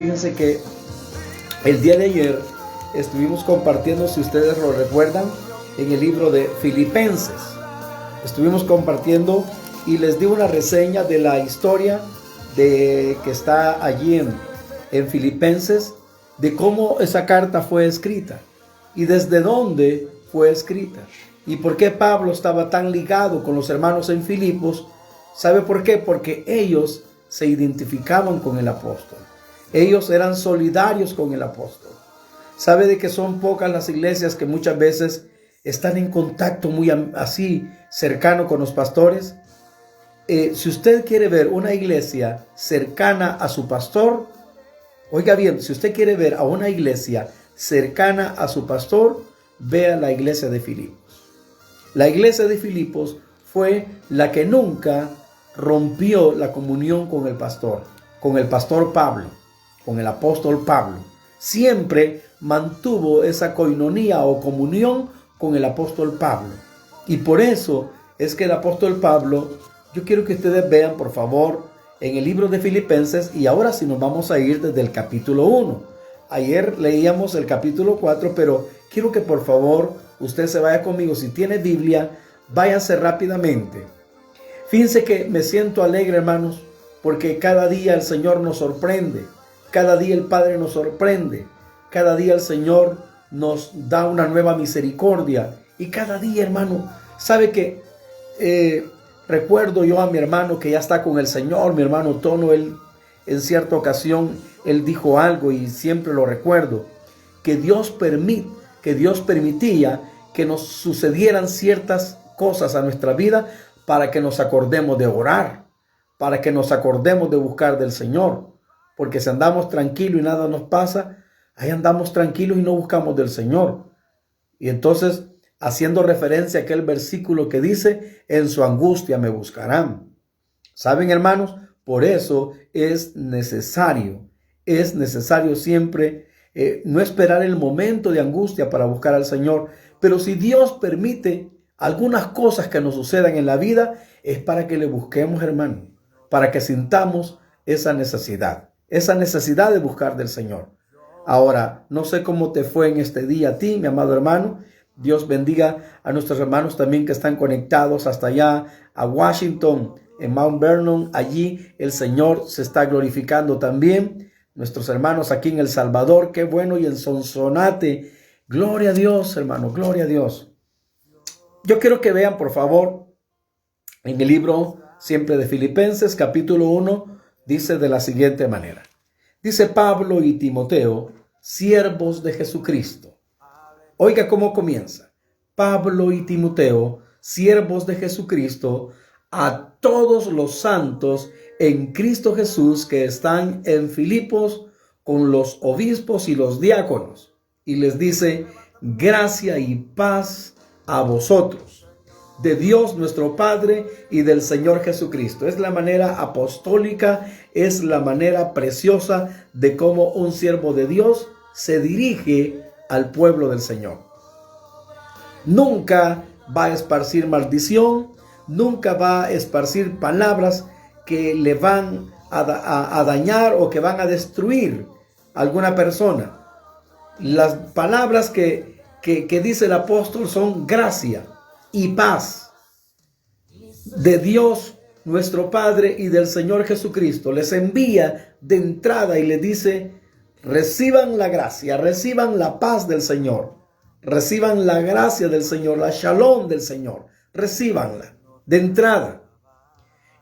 Fíjense que el día de ayer estuvimos compartiendo, si ustedes lo recuerdan, en el libro de Filipenses. Estuvimos compartiendo y les di una reseña de la historia que está allí en Filipenses, de cómo esa carta fue escrita y desde dónde fue escrita y por qué Pablo estaba tan ligado con los hermanos en Filipos. ¿Sabe por qué? Porque ellos se identificaban con el apóstol. Ellos eran solidarios con el apóstol. ¿Sabe de que son pocas las iglesias que muchas veces están en contacto muy así cercano con los pastores? Si usted quiere ver una iglesia cercana a su pastor, oiga bien, si usted quiere ver a una iglesia cercana a su pastor, vea la iglesia de Filipos. La iglesia de Filipos fue la que nunca rompió la comunión con el pastor Pablo, con el apóstol Pablo. Siempre mantuvo esa coinonía o comunión con el apóstol Pablo. Y por eso es que el apóstol Pablo, yo quiero que ustedes vean, por favor, en el libro de Filipenses, y ahora sí nos vamos a ir desde el capítulo 1. Ayer leíamos el capítulo 4, pero quiero que por favor usted se vaya conmigo. Si tiene Biblia, váyase rápidamente. Fíjense que me siento alegre, hermanos, porque cada día el Señor nos sorprende. Cada día el Padre nos sorprende. Cada día el Señor nos da una nueva misericordia. Y cada día, hermano, sabe que recuerdo yo a mi hermano que ya está con el Señor, mi hermano Tono. Él en cierta ocasión, él dijo algo y siempre lo recuerdo, que Dios permitía que nos sucedieran ciertas cosas a nuestra vida para que nos acordemos de orar, para que nos acordemos de buscar del Señor. Porque si andamos tranquilos y nada nos pasa, ahí andamos tranquilos y no buscamos del Señor. Y entonces, haciendo referencia a aquel versículo que dice, en su angustia me buscarán. ¿Saben, hermanos? Por eso es necesario siempre no esperar el momento de angustia para buscar al Señor. Pero si Dios permite algunas cosas que nos sucedan en la vida, es para que le busquemos, hermano, para que sintamos esa necesidad de buscar del Señor. Ahora, no sé cómo te fue en este día a ti, mi amado hermano. Dios bendiga a nuestros hermanos también que están conectados hasta allá a Washington, en Mount Vernon. Allí el Señor se está glorificando también. Nuestros hermanos aquí en El Salvador, qué bueno, y en Sonsonate. Gloria a Dios, hermano, gloria a Dios. Yo quiero que vean, por favor, en el libro siempre de Filipenses, capítulo 1, dice de la siguiente manera. Dice: Pablo y Timoteo, siervos de Jesucristo. Oiga cómo comienza. Pablo y Timoteo, siervos de Jesucristo, a todos los santos en Cristo Jesús que están en Filipos con los obispos y los diáconos. Y les dice: gracia y paz a vosotros, de Dios nuestro Padre y del Señor Jesucristo. Es la manera apostólica, es la manera preciosa de cómo un siervo de Dios se dirige al pueblo del Señor. Nunca va a esparcir maldición, nunca va a esparcir palabras que le van a dañar o que van a destruir a alguna persona. Las palabras que dice el apóstol son gracia y paz de Dios nuestro Padre y del Señor Jesucristo. Les envía de entrada y les dice: reciban la gracia, reciban la paz del Señor, reciban la gracia del Señor, la shalom del Señor, recíbanla de entrada.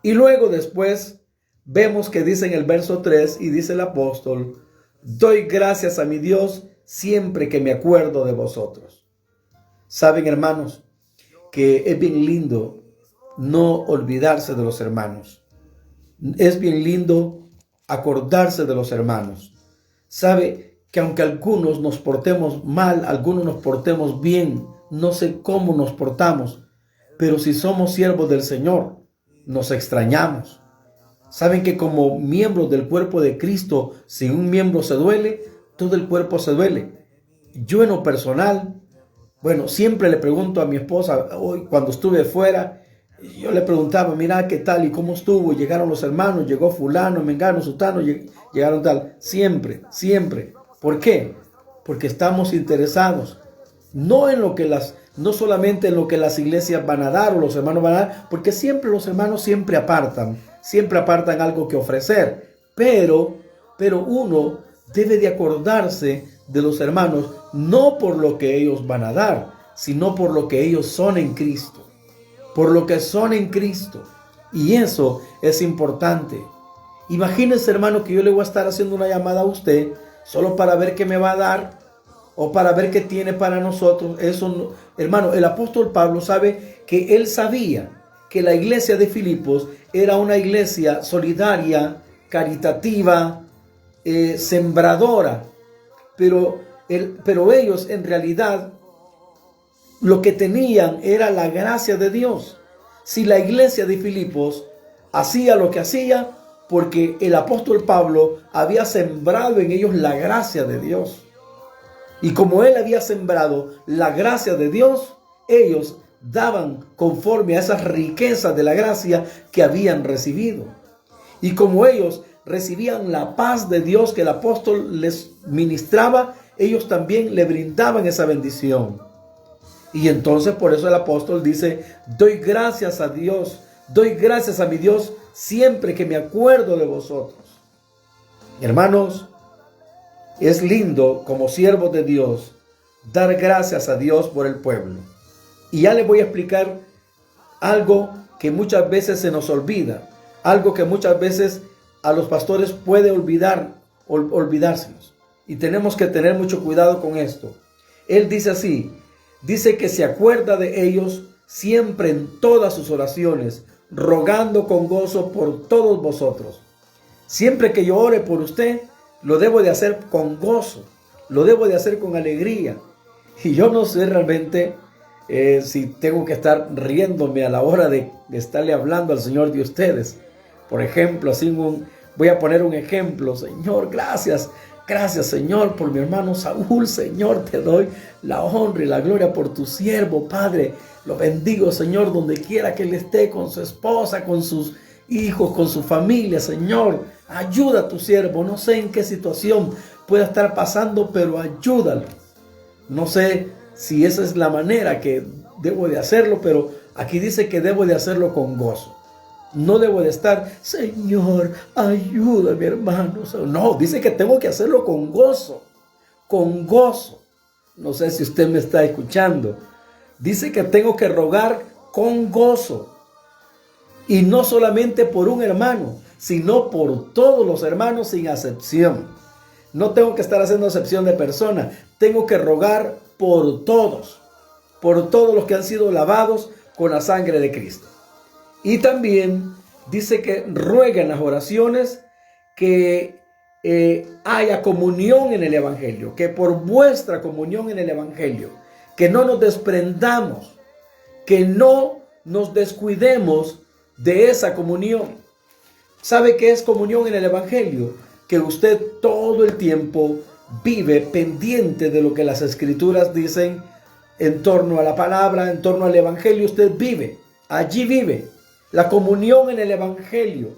Y luego después vemos que dice en el verso 3, y dice el apóstol: doy gracias a mi Dios siempre que me acuerdo de vosotros. Saben, hermanos, que es bien lindo no olvidarse de los hermanos. Es bien lindo acordarse de los hermanos. Sabe que aunque algunos nos portemos mal, algunos nos portemos bien, no sé cómo nos portamos, pero si somos siervos del Señor, nos extrañamos. Saben que como miembros del cuerpo de Cristo, si un miembro se duele, todo el cuerpo se duele. Yo en lo personal, siempre le pregunto a mi esposa, hoy cuando estuve fuera, Y yo le preguntaba, mira, ¿qué tal y cómo estuvo? Llegaron los hermanos, llegó fulano, mengano, sutano, llegaron tal. Siempre, siempre. ¿Por qué? Porque estamos interesados. No en lo que no solamente en lo que las iglesias van a dar o los hermanos van a dar, porque siempre los hermanos siempre apartan algo que ofrecer. Pero uno debe de acordarse de los hermanos, no por lo que ellos van a dar, sino por lo que ellos son en Cristo. Por lo que son en Cristo. Y eso es importante. Imagínese, hermano, que yo le voy a estar haciendo una llamada a usted solo para ver qué me va a dar o para ver qué tiene para nosotros. Eso no, hermano, el apóstol Pablo sabe que él sabía que la iglesia de Filipos era una iglesia solidaria, caritativa, sembradora. Pero ellos en realidad lo que tenían era la gracia de Dios. Si la iglesia de Filipos hacía lo que hacía, porque el apóstol Pablo había sembrado en ellos la gracia de Dios. Y como él había sembrado la gracia de Dios, ellos daban conforme a esas riquezas de la gracia que habían recibido. Y como ellos recibían la paz de Dios que el apóstol les ministraba, ellos también le brindaban esa bendición. Y entonces por eso el apóstol dice, doy gracias a Dios, doy gracias a mi Dios siempre que me acuerdo de vosotros. Hermanos, es lindo como siervos de Dios dar gracias a Dios por el pueblo. Y ya les voy a explicar algo que muchas veces se nos olvida, algo que muchas veces a los pastores puede olvidársenos. Y tenemos que tener mucho cuidado con esto. Él dice así, dice que se acuerda de ellos siempre en todas sus oraciones, rogando con gozo por todos vosotros. Siempre que yo ore por usted, lo debo de hacer con gozo, lo debo de hacer con alegría. Y yo no sé realmente si tengo que estar riéndome a la hora de estarle hablando al Señor de ustedes. Por ejemplo, voy a poner un ejemplo. Señor, gracias. Gracias, Señor, por mi hermano Saúl. Señor, te doy la honra y la gloria por tu siervo, Padre. Lo bendigo, Señor, donde quiera que él esté, con su esposa, con sus hijos, con su familia. Señor, ayuda a tu siervo. No sé en qué situación pueda estar pasando, pero ayúdalo. No sé si esa es la manera que debo de hacerlo, pero aquí dice que debo de hacerlo con gozo. No debo de estar, Señor, ayúdame, hermano. No, dice que tengo que hacerlo con gozo. Con gozo. No sé si usted me está escuchando. Dice que tengo que rogar con gozo. Y no solamente por un hermano, sino por todos los hermanos sin acepción. No tengo que estar haciendo acepción de persona. Tengo que rogar por todos los que han sido lavados con la sangre de Cristo. Y también dice que ruega en las oraciones que haya comunión en el Evangelio, que por vuestra comunión en el Evangelio, que no nos desprendamos, que no nos descuidemos de esa comunión. ¿Sabe qué es comunión en el Evangelio? Que usted todo el tiempo vive pendiente de lo que las Escrituras dicen en torno a la palabra, en torno al Evangelio. Usted vive, allí vive. La comunión en el Evangelio,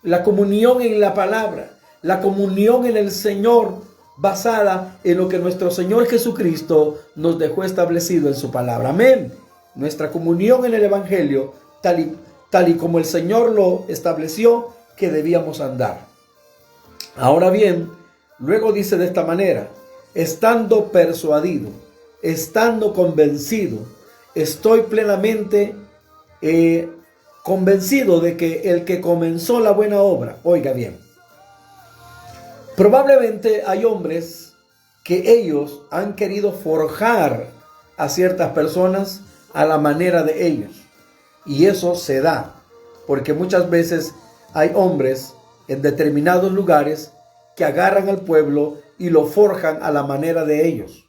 la comunión en la palabra, la comunión en el Señor, basada en lo que nuestro Señor Jesucristo nos dejó establecido en su palabra. Amén. Nuestra comunión en el Evangelio, tal y como el Señor lo estableció, que debíamos andar. Ahora bien, luego dice de esta manera, estando persuadido, estando convencido, estoy plenamente convencido de que el que comenzó la buena obra, oiga bien, probablemente hay hombres que ellos han querido forjar a ciertas personas a la manera de ellos. Y eso se da, porque muchas veces hay hombres en determinados lugares que agarran al pueblo y lo forjan a la manera de ellos.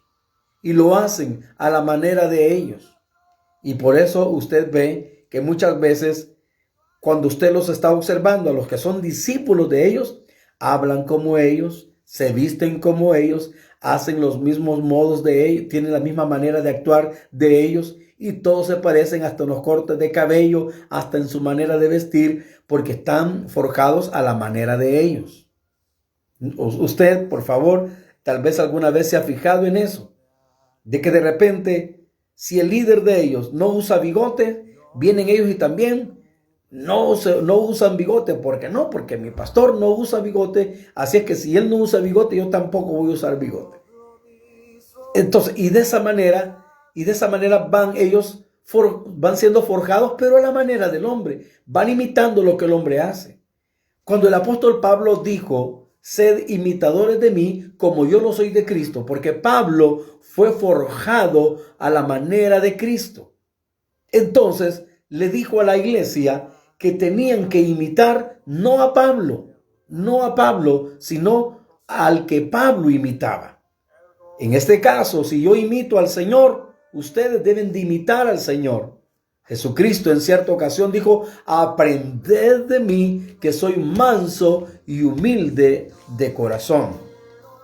Y lo hacen a la manera de ellos. Y por eso usted ve que muchas veces cuando usted los está observando, a los que son discípulos de ellos, hablan como ellos, se visten como ellos, hacen los mismos modos de ellos, tienen la misma manera de actuar de ellos. y todos se parecen hasta en los cortes de cabello, hasta en su manera de vestir, porque están forjados a la manera de ellos. Usted, por favor, tal vez alguna vez se ha fijado en eso, de que de repente, si el líder de ellos no usa bigote, vienen ellos y también no usan bigote. ¿Por qué no? Porque mi pastor no usa bigote, así es que si él no usa bigote, yo tampoco voy a usar bigote. Entonces, y de esa manera van siendo forjados, pero a la manera del hombre, van imitando lo que el hombre hace. Cuando el apóstol Pablo dijo, sed imitadores de mí como yo lo soy de Cristo, porque Pablo fue forjado a la manera de Cristo. Entonces le dijo a la iglesia que tenían que imitar no a Pablo, sino al que Pablo imitaba. En este caso, si yo imito al Señor, ustedes deben de imitar al Señor. Jesucristo en cierta ocasión dijo, aprended de mí que soy manso y humilde de corazón.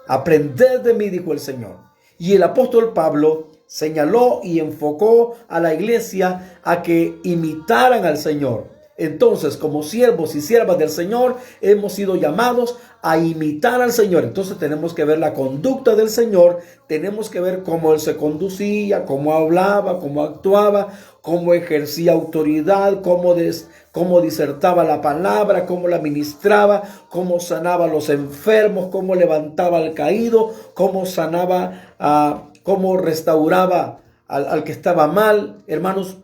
Aprended de mí, dijo el Señor. Y el apóstol Pablo señaló y enfocó a la iglesia a que imitaran al Señor. Entonces, como siervos y siervas del Señor, hemos sido llamados a imitar al Señor. Entonces tenemos que ver la conducta del Señor, tenemos que ver cómo Él se conducía, cómo hablaba, cómo actuaba, cómo ejercía autoridad, cómo disertaba la palabra, cómo la ministraba, cómo sanaba a los enfermos, cómo levantaba al caído, cómo sanaba, cómo restauraba al que estaba mal. Hermanos,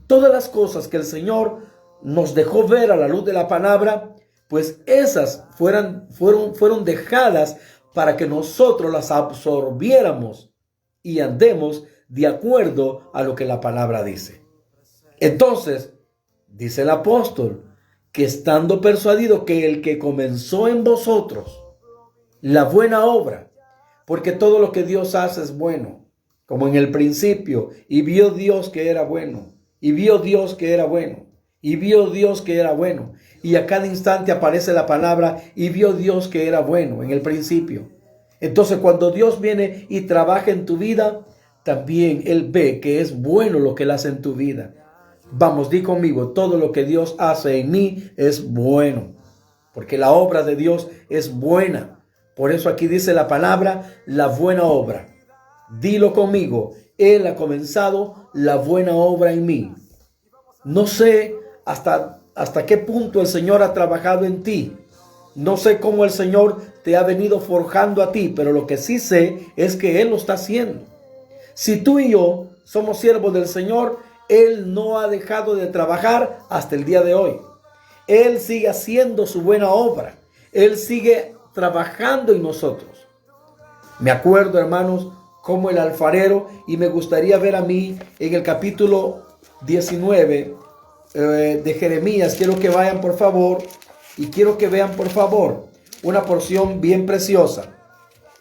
todas las cosas que el Señor nos dejó ver a la luz de la palabra, pues esas fueron dejadas para que nosotros las absorbiéramos y andemos de acuerdo a lo que la palabra dice. Entonces, dice el apóstol, que estando persuadido que el que comenzó en vosotros la buena obra, porque todo lo que Dios hace es bueno, como en el principio, y vio Dios que era bueno, y vio Dios que era bueno. Y vio Dios que era bueno. Y a cada instante aparece la palabra, y vio Dios que era bueno en el principio. Entonces, cuando Dios viene y trabaja en tu vida, también Él ve que es bueno lo que Él hace en tu vida. Vamos, di conmigo, todo lo que Dios hace en mí es bueno. Porque la obra de Dios es buena. Por eso aquí dice la palabra, la buena obra. Dilo conmigo, Él ha comenzado la buena obra en mí. No sé hasta qué punto el Señor ha trabajado en ti. No sé cómo el Señor te ha venido forjando a ti, pero lo que sí sé es que Él lo está haciendo. Si tú y yo somos siervos del Señor, Él no ha dejado de trabajar hasta el día de hoy. Él sigue haciendo su buena obra. Él sigue trabajando en nosotros. Me acuerdo, hermanos, como el alfarero, y me gustaría ver a mí en el capítulo 19 de Jeremías. Quiero que vayan por favor y quiero que vean por favor una porción bien preciosa.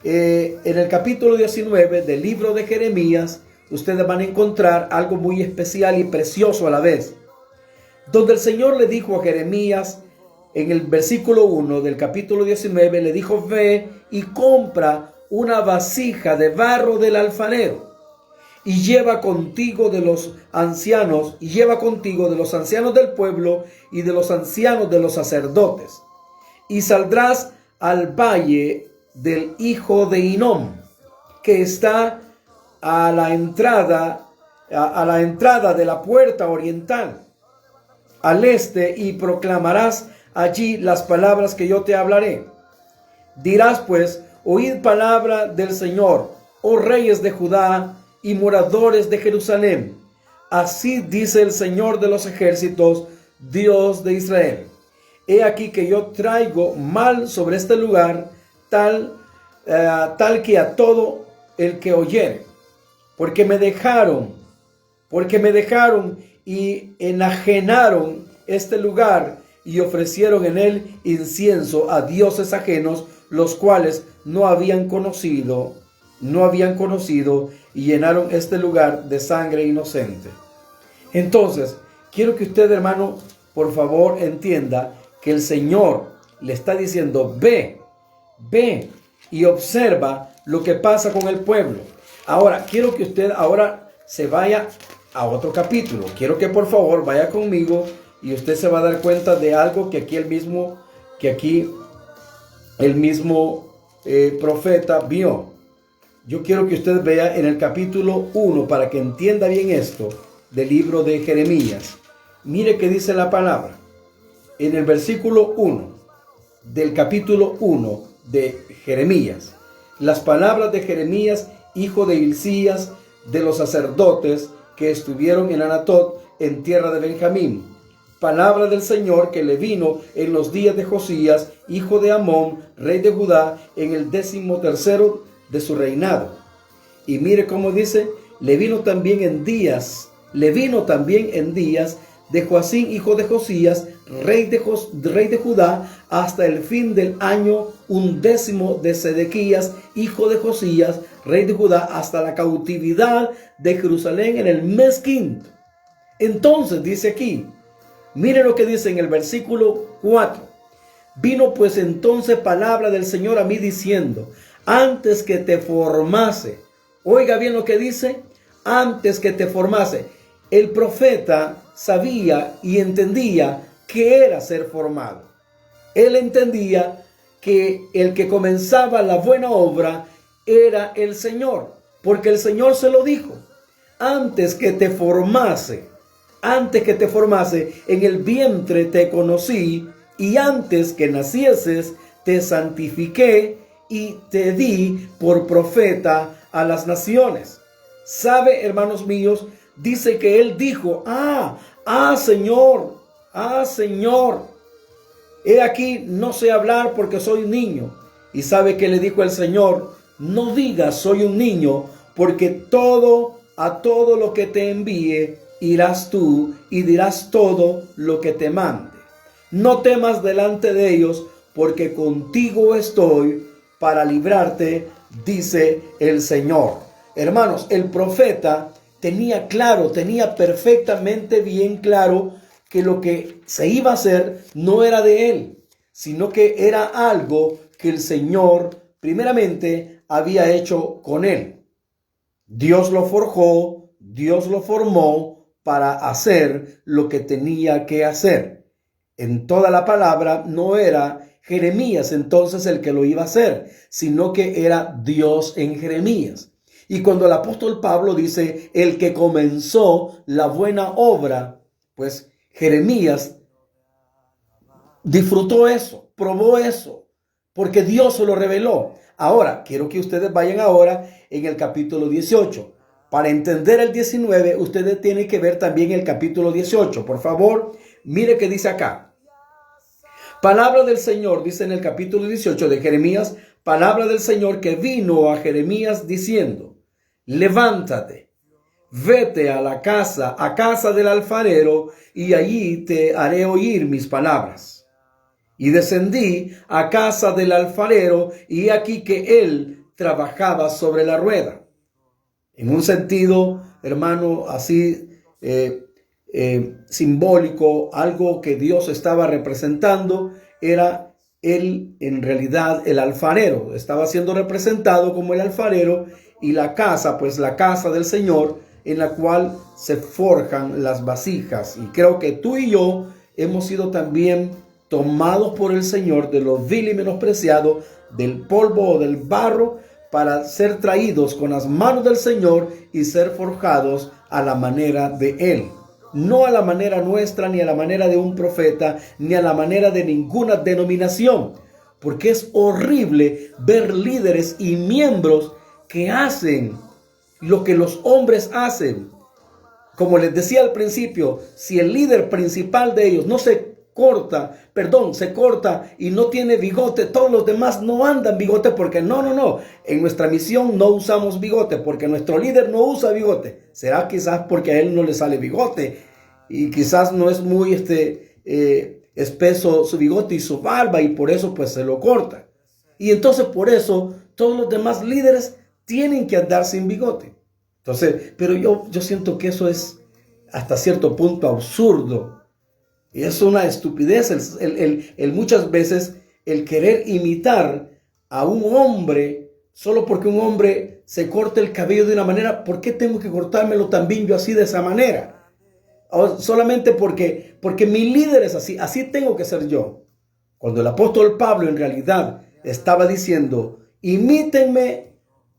En el capítulo 19 del libro de Jeremías, ustedes van a encontrar algo muy especial y precioso a la vez, donde el Señor le dijo a Jeremías, en el versículo 1 del capítulo 19, le dijo, ve y compra una vasija de barro del alfarero, y lleva contigo de los ancianos del pueblo y de los ancianos de los sacerdotes, y saldrás al valle del hijo de Hinnom, que está a la entrada de la puerta oriental, al este, y proclamarás allí las palabras que yo te hablaré. Dirás pues, oíd palabra del Señor, oh reyes de Judá y moradores de Jerusalén. Así dice el Señor de los ejércitos, Dios de Israel. He aquí que yo traigo mal sobre este lugar, tal que a todo el que oyere, porque me dejaron y enajenaron este lugar y ofrecieron en él incienso a dioses ajenos, los cuales no habían conocido, y llenaron este lugar de sangre inocente. Entonces, quiero que usted, hermano, por favor entienda que el Señor le está diciendo, ve y observa lo que pasa con el pueblo. Ahora, quiero que usted ahora se vaya a otro capítulo. Quiero que por favor vaya conmigo y usted se va a dar cuenta de algo que aquí el mismo profeta vio. Yo quiero que usted vea en el capítulo 1 para que entienda bien esto del libro de Jeremías. Mire qué dice la palabra. En el versículo 1 del capítulo 1 de Jeremías. Las palabras de Jeremías, hijo de Hilcías, de los sacerdotes que estuvieron en Anatot, en tierra de Benjamín. Palabra del Señor que le vino en los días de Josías, hijo de Amón, rey de Judá, en el 13º de su reinado. Y mire cómo dice, le vino también en días de Joacín, hijo de Josías, rey de Judá, hasta el fin del año 11 de Sedequías, hijo de Josías, rey de Judá, hasta la cautividad de Jerusalén en el mes quinto. Entonces dice aquí, mire lo que dice en el versículo 4. Vino pues entonces palabra del Señor a mí diciendo, antes que te formase. Oiga bien lo que dice, antes que te formase. El profeta sabía y entendía que era ser formado. Él entendía que el que comenzaba la buena obra era el Señor, porque el Señor se lo dijo. Antes que te formase, en el vientre te conocí, y antes que nacieses te santifiqué y te di por profeta a las naciones. ¿Sabe, hermanos míos? Dice que él dijo, Señor, he aquí no sé hablar porque soy niño. Y sabe que le dijo el Señor, no digas soy un niño, porque a todo lo que te envíe irás tú y dirás todo lo que te mande. No temas delante de ellos, porque contigo estoy para librarte, dice el Señor. Hermanos, el profeta tenía perfectamente bien claro que lo que se iba a hacer no era de él, sino que era algo que el Señor primeramente había hecho con él. Dios lo forjó, Dios lo formó para hacer lo que tenía que hacer. En toda la palabra no era Jeremías entonces el que lo iba a hacer, sino que era Dios en Jeremías. Y cuando el apóstol Pablo dice, el que comenzó la buena obra, pues Jeremías disfrutó eso, probó eso, porque Dios se lo reveló. Ahora, quiero que ustedes vayan ahora en el capítulo 18. Para entender el 19, ustedes tienen que ver también el capítulo 18. Por favor, mire qué dice acá. Palabra del Señor, dice en el capítulo 18 de Jeremías, palabra del Señor que vino a Jeremías diciendo, levántate, vete a casa del alfarero, y allí te haré oír mis palabras. Y descendí a casa del alfarero, y aquí que él trabajaba sobre la rueda. En un sentido, hermano, así simbólico, algo que Dios estaba representando, era él en realidad el alfarero. Estaba siendo representado como el alfarero, y la casa, pues la casa del Señor, en la cual se forjan las vasijas. Y creo que tú y yo hemos sido también tomados por el Señor de lo vil y menospreciado, del polvo o del barro, para ser traídos con las manos del Señor y ser forjados a la manera de Él. No a la manera nuestra, ni a la manera de un profeta, ni a la manera de ninguna denominación. Porque es horrible ver líderes y miembros que hacen lo que los hombres hacen. Como les decía al principio, si el líder principal de ellos se corta y no tiene bigote, todos los demás no andan bigote, porque no. En nuestra misión no usamos bigote, porque nuestro líder no usa bigote. Será quizás porque a él no le sale bigote, y quizás no es muy espeso su bigote y su barba, y por eso pues se lo corta. Y entonces por eso todos los demás líderes tienen que andar sin bigote. Entonces, pero yo siento que eso es hasta cierto punto absurdo. Y es una estupidez el muchas veces el querer imitar a un hombre Solo porque un hombre se corte el cabello de una manera, ¿por qué tengo que cortármelo también yo así de esa manera? O solamente porque mi líder es así, así tengo que ser yo. Cuando el apóstol Pablo en realidad estaba diciendo, imítenme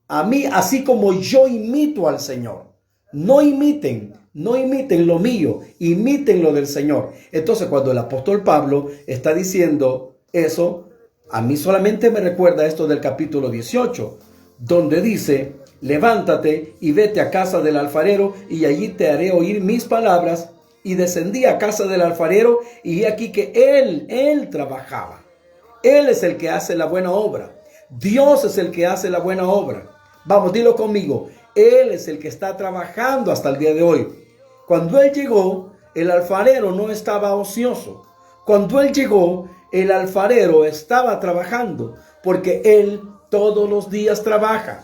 a mí así como yo imito al Señor. No imiten lo mío, imiten lo del Señor. Entonces, cuando el apóstol Pablo está diciendo eso, a mí solamente me recuerda esto del capítulo 18, donde dice, levántate y vete a casa del alfarero y allí te haré oír mis palabras. Y descendí a casa del alfarero y he aquí que él trabajaba. Él es el que hace la buena obra. Dios es el que hace la buena obra. Vamos, dilo conmigo. Él es el que está trabajando hasta el día de hoy. Cuando él llegó, el alfarero no estaba ocioso. Cuando él llegó, el alfarero estaba trabajando, porque él todos los días trabaja.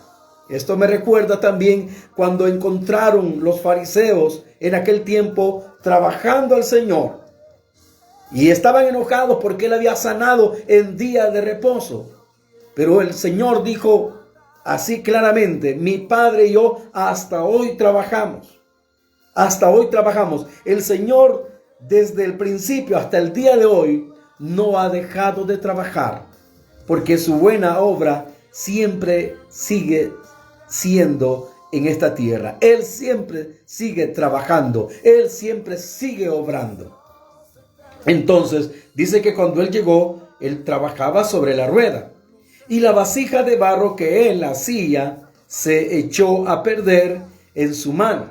Esto me recuerda también cuando encontraron los fariseos en aquel tiempo trabajando al Señor. Y estaban enojados porque él había sanado en día de reposo. Pero el Señor dijo así claramente, mi Padre y yo hasta hoy trabajamos. Hasta hoy trabajamos. El Señor desde el principio hasta el día de hoy no ha dejado de trabajar, porque su buena obra siempre sigue siendo en esta tierra. Él siempre sigue trabajando. Él siempre sigue obrando. Entonces dice que cuando él llegó, él trabajaba sobre la rueda. Y la vasija de barro que él hacía se echó a perder en su mano.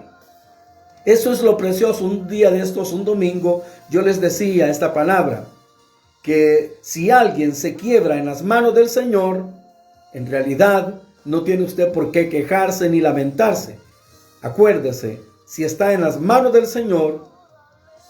Eso es lo precioso. Un día de estos, un domingo, yo les decía esta palabra, que si alguien se quiebra en las manos del Señor, en realidad no tiene usted por qué quejarse ni lamentarse. Acuérdese, si está en las manos del Señor,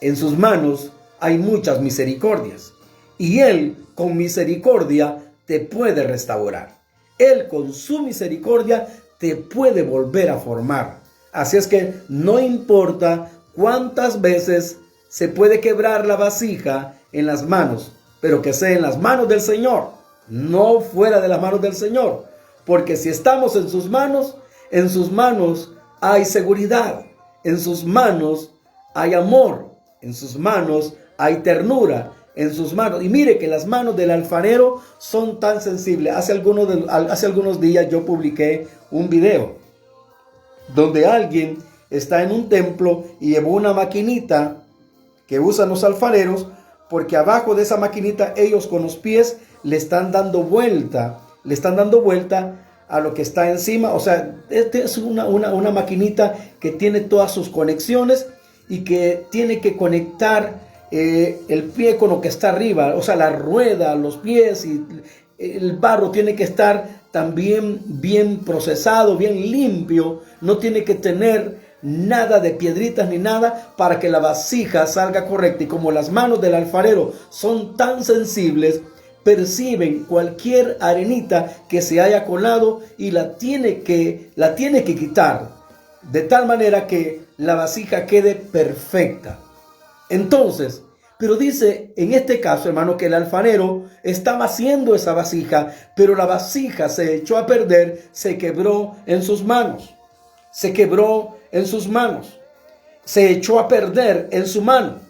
en sus manos hay muchas misericordias. Y Él con misericordia te puede restaurar. Él con su misericordia te puede volver a formar. Así es que no importa cuántas veces se puede quebrar la vasija en las manos, pero que sea en las manos del Señor, no fuera de las manos del Señor. Porque si estamos en sus manos hay seguridad, en sus manos hay amor, en sus manos hay ternura, en sus manos. Y mire que las manos del alfarero son tan sensibles. Hace algunos días yo publiqué un video donde alguien está en un templo y llevó una maquinita que usan los alfareros, porque abajo de esa maquinita ellos con los pies le están dando vuelta a lo que está encima. O sea, este es una maquinita que tiene todas sus conexiones y que tiene que conectar el pie con lo que está arriba. O sea, la rueda, los pies y el barro tiene que estar también bien procesado, bien limpio. No tiene que tener nada de piedritas ni nada para que la vasija salga correcta. Y como las manos del alfarero son tan sensibles, perciben cualquier arenita que se haya colado y la tiene que quitar, de tal manera que la vasija quede perfecta. Entonces, pero dice en este caso, hermano, que el alfarero estaba haciendo esa vasija, pero la vasija se echó a perder, se quebró en sus manos. Se quebró en sus manos. Se echó a perder en su mano.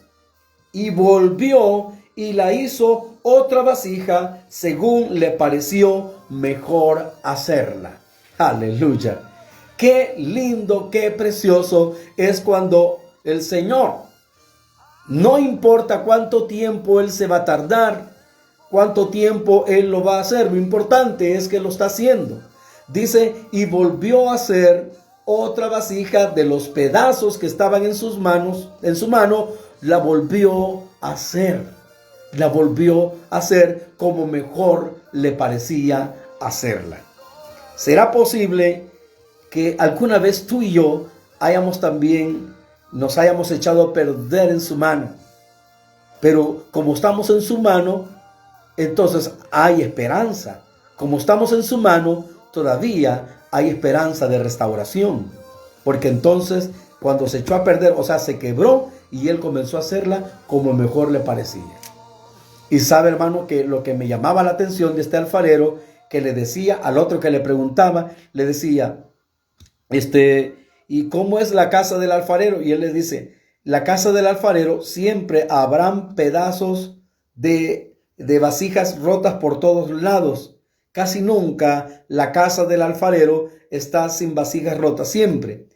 Y volvió y la hizo otra vasija según le pareció mejor hacerla. Aleluya. Qué lindo, qué precioso es cuando el Señor, no importa cuánto tiempo Él se va a tardar, cuánto tiempo Él lo va a hacer, lo importante es que lo está haciendo. Dice, y volvió a hacer otra vasija de los pedazos que estaban en su mano, la volvió a hacer. La volvió a hacer como mejor le parecía hacerla. ¿Será posible que alguna vez tú y yo nos hayamos echado a perder en su mano? Pero como estamos en su mano, entonces hay esperanza. Como estamos en su mano, todavía hay esperanza de restauración. Porque entonces, cuando se echó a perder, o sea, se quebró y él comenzó a hacerla como mejor le parecía. Y sabe, hermano, que lo que me llamaba la atención de este alfarero que le decía, al otro que le preguntaba, le decía, ¿y cómo es la casa del alfarero? Y él le dice, la casa del alfarero siempre habrán pedazos de vasijas rotas por todos lados. Casi nunca la casa del alfarero está sin vasijas rotas, siempre.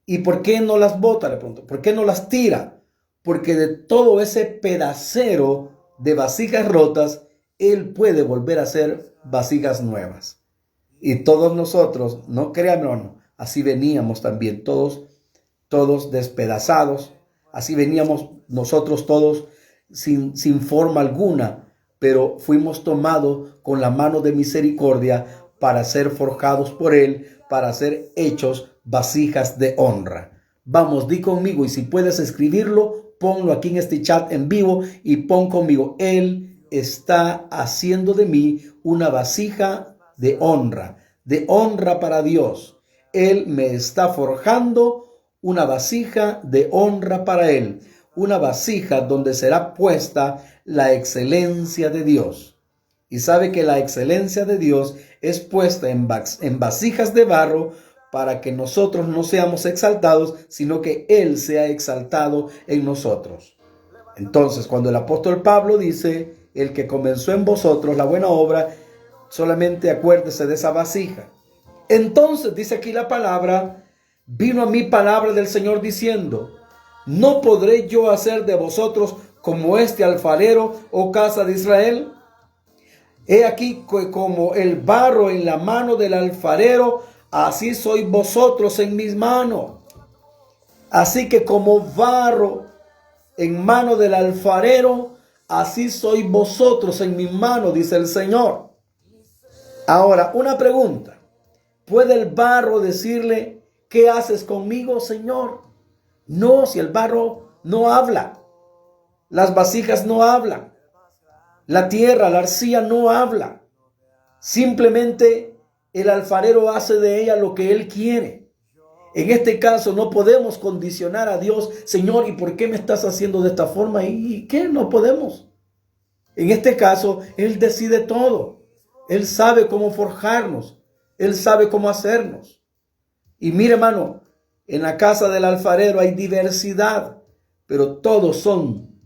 ¿Y por qué no las bota? Le pregunto. ¿Por qué no las tira? Porque de todo ese pedacero de vasijas rotas, él puede volver a hacer vasijas nuevas. Y todos nosotros, no crean, no, así veníamos también, todos despedazados. Así veníamos nosotros todos sin forma alguna, pero fuimos tomados con la mano de misericordia para ser forjados por él, para ser hechos vasijas de honra. Vamos, di conmigo, y si puedes escribirlo, ponlo aquí en este chat en vivo y pon conmigo, él está haciendo de mí una vasija de honra para Dios. Él me está forjando una vasija de honra para él, una vasija donde será puesta la excelencia de Dios. Y sabe que la excelencia de Dios es puesta en vasijas de barro para que nosotros no seamos exaltados, sino que Él sea exaltado en nosotros. Entonces, cuando el apóstol Pablo dice, el que comenzó en vosotros la buena obra, solamente acuérdese de esa vasija. Entonces, dice aquí la palabra, vino a mí palabra del Señor diciendo, ¿no podré yo hacer de vosotros como este alfarero, oh casa de Israel? He aquí como el barro en la mano del alfarero, así sois vosotros en mis manos. Así que como barro en mano del alfarero, así sois vosotros en mis manos, dice el Señor. Ahora, una pregunta. ¿Puede el barro decirle, ¿qué haces conmigo, Señor? No, si el barro no habla. Las vasijas no hablan. La tierra, la arcilla no habla. Simplemente el alfarero hace de ella lo que él quiere. En este caso no podemos condicionar a Dios, Señor, ¿y por qué me estás haciendo de esta forma? ¿Y qué? No podemos. En este caso, Él decide todo. Él sabe cómo forjarnos. Él sabe cómo hacernos. Y mire, hermano, en la casa del alfarero hay diversidad, pero todos son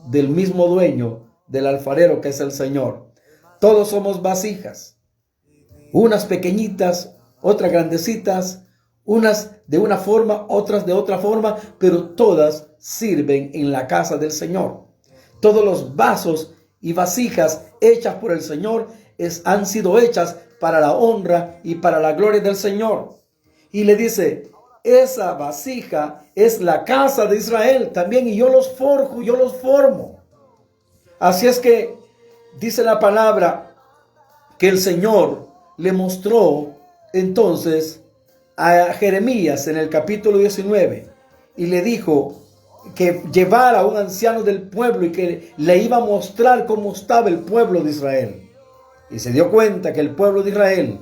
del mismo dueño del alfarero, que es el Señor. Todos somos vasijas. Unas pequeñitas, otras grandecitas, unas de una forma, otras de otra forma, pero todas sirven en la casa del Señor. Todos los vasos y vasijas hechas por el Señor han sido hechas para la honra y para la gloria del Señor. Y le dice, esa vasija es la casa de Israel también, y yo los forjo, yo los formo. Así es que dice la palabra que el Señor le mostró entonces a Jeremías en el capítulo 19 y le dijo que llevara a un anciano del pueblo y que le iba a mostrar cómo estaba el pueblo de Israel. Y se dio cuenta que el pueblo de Israel,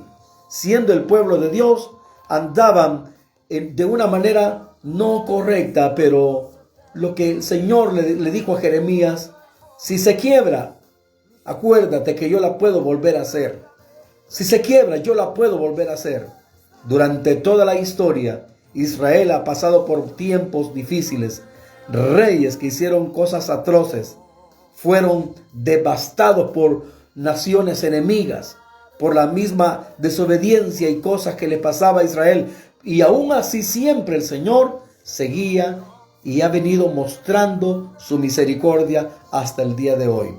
siendo el pueblo de Dios, andaban de una manera no correcta, pero lo que el Señor le dijo a Jeremías, si se quiebra, acuérdate que yo la puedo volver a hacer. Si se quiebra, yo la puedo volver a hacer. Durante toda la historia, Israel ha pasado por tiempos difíciles. Reyes que hicieron cosas atroces fueron devastados por naciones enemigas, por la misma desobediencia y cosas que le pasaba a Israel. Y aún así siempre el Señor seguía y ha venido mostrando su misericordia hasta el día de hoy.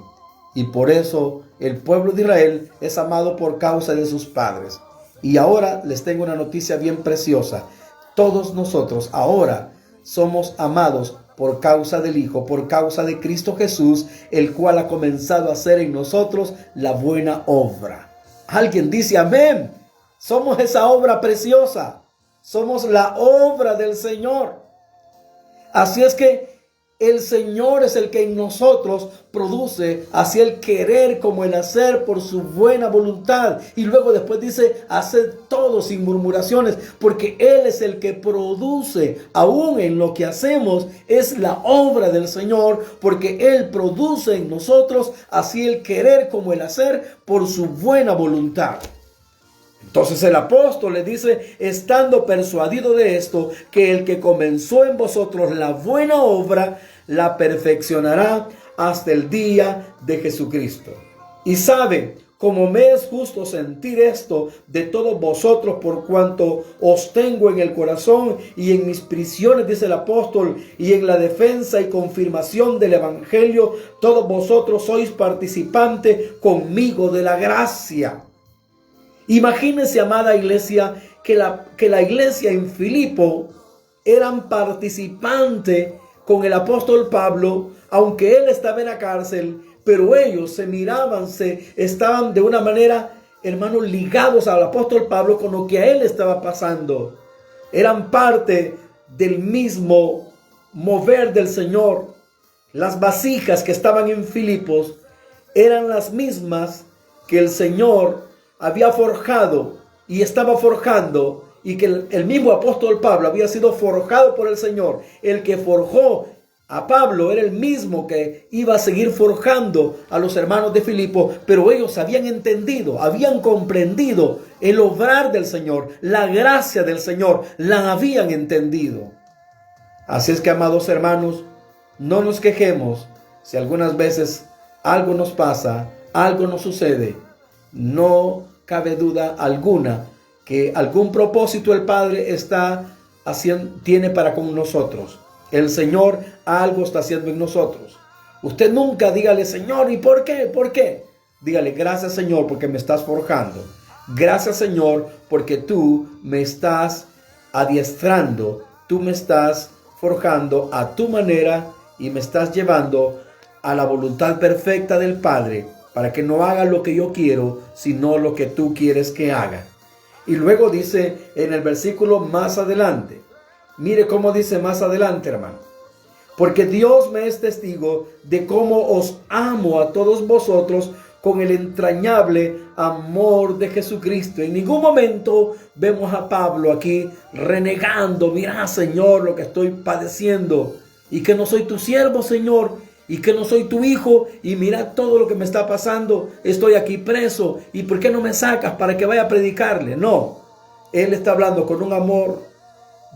Y por eso el pueblo de Israel es amado por causa de sus padres. Y ahora les tengo una noticia bien preciosa. Todos nosotros ahora somos amados por causa del Hijo, por causa de Cristo Jesús, el cual ha comenzado a hacer en nosotros la buena obra. Alguien dice amén. Somos esa obra preciosa. Somos la obra del Señor. Así es que el Señor es el que en nosotros produce así el querer como el hacer por su buena voluntad. Y luego después dice, haced todo sin murmuraciones, porque Él es el que produce, aún en lo que hacemos, es la obra del Señor, porque Él produce en nosotros así el querer como el hacer por su buena voluntad. Entonces el apóstol le dice, estando persuadido de esto, que el que comenzó en vosotros la buena obra, la perfeccionará hasta el día de Jesucristo. Y sabe, como me es justo sentir esto de todos vosotros, por cuanto os tengo en el corazón y en mis prisiones, dice el apóstol, y en la defensa y confirmación del evangelio, todos vosotros sois participantes conmigo de la gracia. Imagínense, amada iglesia, que la iglesia en Filipo eran participantes con el apóstol Pablo, aunque él estaba en la cárcel, pero ellos se miraban, estaban de una manera, hermanos, ligados al apóstol Pablo con lo que a él estaba pasando. Eran parte del mismo mover del Señor. Las vasijas que estaban en Filipos eran las mismas que el Señor había forjado y estaba forjando, y que el mismo apóstol Pablo había sido forjado por el Señor. El que forjó a Pablo era el mismo que iba a seguir forjando a los hermanos de Filipo, pero ellos habían entendido, habían comprendido el obrar del Señor, la gracia del Señor, la habían entendido. Así es que, amados hermanos, no nos quejemos si algunas veces algo nos pasa, algo nos sucede. No cabe duda alguna que algún propósito el Padre tiene para con nosotros. El Señor algo está haciendo en nosotros. Usted nunca dígale, Señor, ¿y por qué? ¿Por qué? Dígale, gracias, Señor, porque me estás forjando. Gracias, Señor, porque tú me estás adiestrando. Tú me estás forjando a tu manera y me estás llevando a la voluntad perfecta del Padre, para que no haga lo que yo quiero, sino lo que tú quieres que haga. Y luego dice en el versículo más adelante, mire cómo dice más adelante, hermano. Porque Dios me es testigo de cómo os amo a todos vosotros con el entrañable amor de Jesucristo. En ningún momento vemos a Pablo aquí renegando, mira, Señor, lo que estoy padeciendo, y que no soy tu siervo, Señor, y que no soy tu hijo, y mira todo lo que me está pasando, estoy aquí preso, y ¿por qué no me sacas para que vaya a predicarle? No, él está hablando con un amor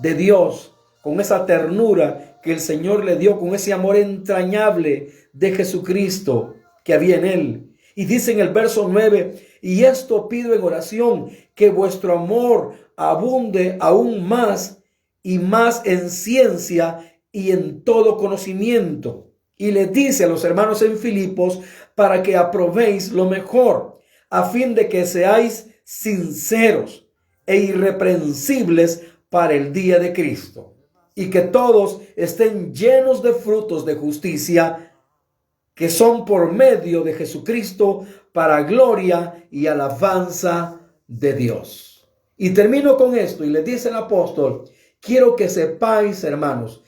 de Dios, con esa ternura que el Señor le dio, con ese amor entrañable de Jesucristo que había en él. Y dice en el verso 9, y esto pido en oración, que vuestro amor abunde aún más y más en ciencia y en todo conocimiento. Y le dice a los hermanos en Filipos, para que aprobéis lo mejor, a fin de que seáis sinceros e irreprensibles para el día de Cristo, y que todos estén llenos de frutos de justicia, que son por medio de Jesucristo, para gloria y alabanza de Dios. Y termino con esto, y le dice el apóstol, quiero que sepáis, hermanos,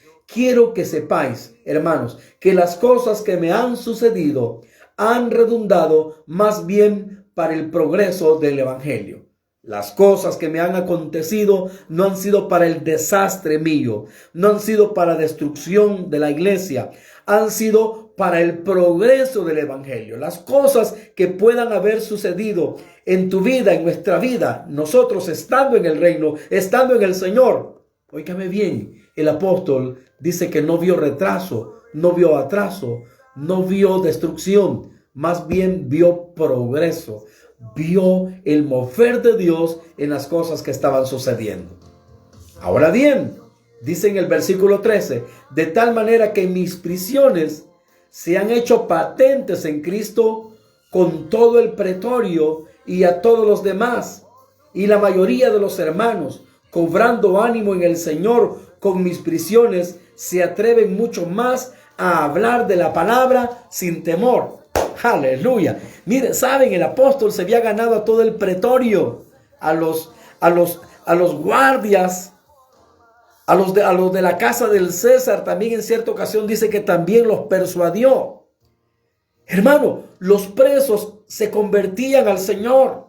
que las cosas que me han sucedido han redundado más bien para el progreso del evangelio. Las cosas que me han acontecido no han sido para el desastre mío, no han sido para destrucción de la iglesia, han sido para el progreso del evangelio. Las cosas que puedan haber sucedido en tu vida, en nuestra vida, nosotros estando en el reino, estando en el Señor. Óigame bien, el apóstol dice que no vio retraso, no vio atraso, no vio destrucción, más bien vio progreso. Vio el mover de Dios en las cosas que estaban sucediendo. Ahora bien, dice en el versículo 13, de tal manera que mis prisiones se han hecho patentes en Cristo con todo el pretorio y a todos los demás, y la mayoría de los hermanos, cobrando ánimo en el Señor con mis prisiones, se atreven mucho más a hablar de la palabra sin temor. Aleluya. Miren, saben, el apóstol se había ganado a todo el pretorio, a los guardias A los de la casa del César también en cierta ocasión dice que también los persuadió. Hermano, los presos se convertían al Señor.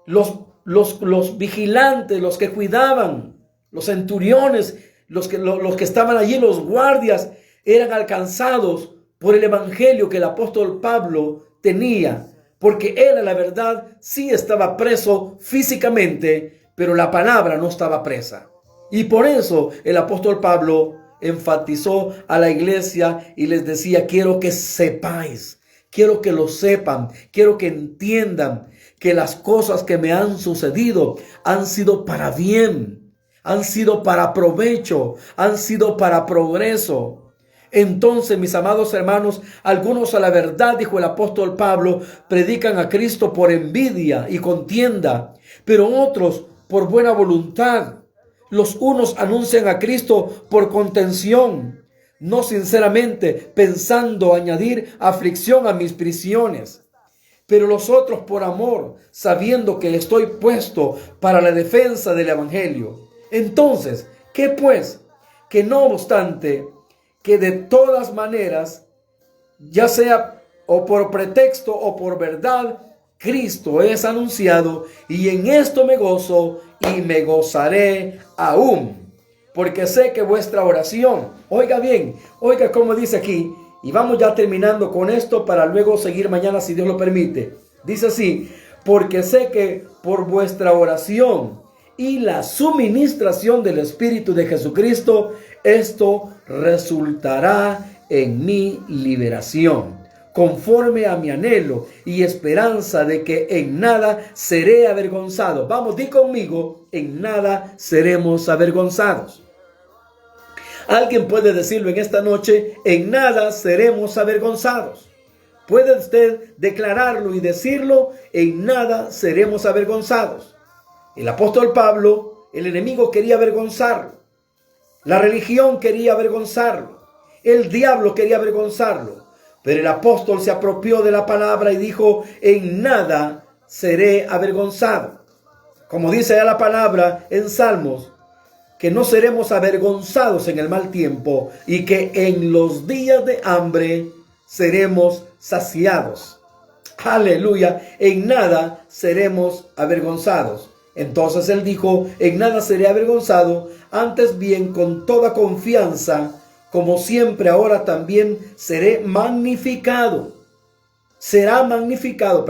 Los vigilantes, los que cuidaban, los centuriones, los que estaban allí, los guardias, eran alcanzados por el evangelio que el apóstol Pablo tenía. Porque él, a la verdad, sí estaba preso físicamente, pero la palabra no estaba presa. Y por eso el apóstol Pablo enfatizó a la iglesia y les decía: quiero que sepáis, quiero que lo sepan, quiero que entiendan que las cosas que me han sucedido han sido para bien, han sido para provecho, han sido para progreso. Entonces, mis amados hermanos, algunos a la verdad, dijo el apóstol Pablo, predican a Cristo por envidia y contienda, pero otros por buena voluntad. Los unos anuncian a Cristo por contención, no sinceramente, pensando añadir aflicción a mis prisiones. Pero los otros por amor, sabiendo que estoy puesto para la defensa del evangelio. Entonces, ¿qué pues? Que no obstante, que de todas maneras, ya sea o por pretexto o por verdad, Cristo es anunciado, y en esto me gozo y me gozaré aún, porque sé que vuestra oración, oiga bien, oiga como dice aquí, y vamos ya terminando con esto para luego seguir mañana si Dios lo permite. Dice así: porque sé que por vuestra oración y la suministración del Espíritu de Jesucristo, esto resultará en mi liberación, conforme a mi anhelo y esperanza de que en nada seré avergonzado. Vamos, di conmigo: en nada seremos avergonzados. Alguien puede decirlo en esta noche: en nada seremos avergonzados. ¿Puede usted declararlo y decirlo? En nada seremos avergonzados. El apóstol Pablo, el enemigo quería avergonzarlo. La religión quería avergonzarlo. El diablo quería avergonzarlo. Pero el apóstol se apropió de la palabra y dijo: en nada seré avergonzado. Como dice ya la palabra en Salmos, que no seremos avergonzados en el mal tiempo y que en los días de hambre seremos saciados. Aleluya, en nada seremos avergonzados. Entonces él dijo: en nada seré avergonzado, antes bien con toda confianza, como siempre ahora también seré magnificado. Será magnificado